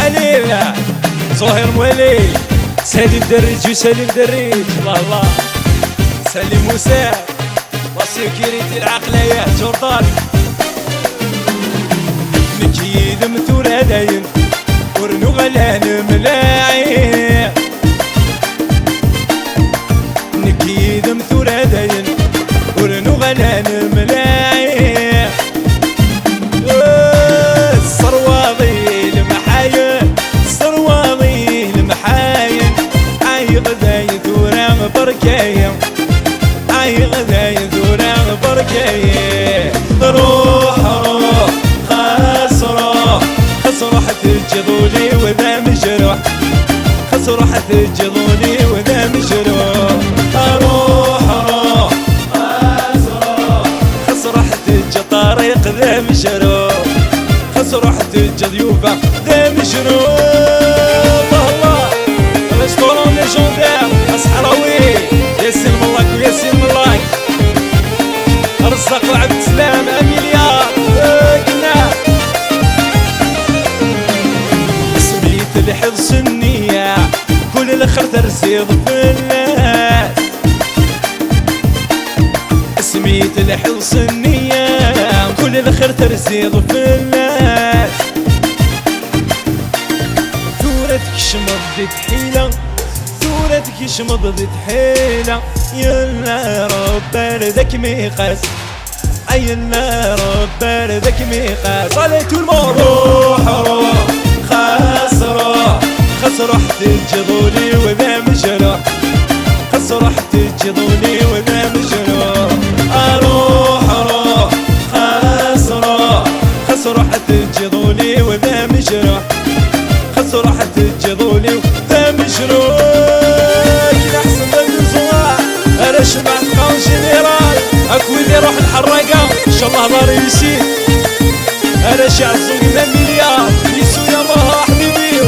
عليه زهير موالي سالي الدريج وسالي الدريج الله الله سالي موسى لا سيكيريتي العقلية جوردان نكيد مثور هداين ورنو غلان ملاعي نكيد مثور هداين ورنو غلان ملاعي الصرواضي المحاين الصرواضي المحاين عاي غداي ثورا بركايا عاي غداي ثورا بركايا روح روح خسروح خسروح تجذولي وذا مجروح خسروح تجذولي وذا مجروح روح روح خسروح خسروح تج طريق ذا مجروح خسروح تج ضيوفه ذا مجروح الله ريستورون ليجوندير الصحراوي ياسين ملاك وياسين ملاك رزاق وعبد السلام اميليا قلنا سميت لحفظ النية كل الخير ترزيض في الناس سميت لحفظ النية كل الخير ترزيض في الناس ثورتك شمضت حيلة ثورتك شمضت حيلة يلا رب بردك ميقاس يلا رب بردك ميقاس علي تو المون روح روح خسروح خسروح تجذولي وذا مجروح خسروح تجذولي وذا مجروح اروح روح خسروح خسروح تجذولي وذا مجروح خسروح تجذولي وذا مجروح كي احسن من الزواع انا شبعت قام جنرال اكو اللي يروح الحراقه ان شاء الله دار يسير انا شعر زوجنا مليار يسو يا الله حبيبي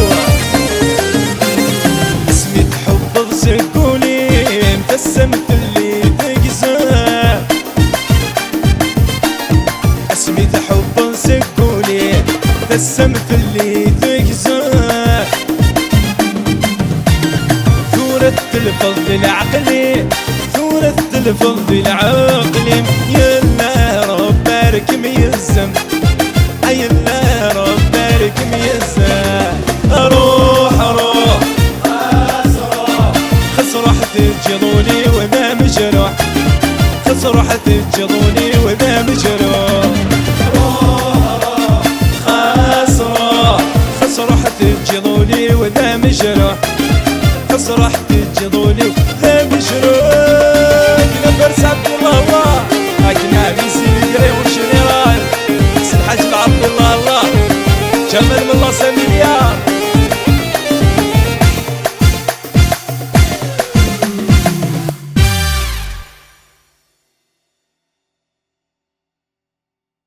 اسمي تحب تزقوني مبتسمت اللي تقزر اسمي تحب تزقوني مبتسمت اللي تقزر ثورة الفضل العقلي ثورة الفضل العقلي يلا رب بارك ميزم يلا رب بارك ميزم روح روح خسروح خسروح تجذولي وذا مجروح خسروح تجذولي وذا مجروح روح روح خسروح خسروح تجذولي وذا مجروح خسروح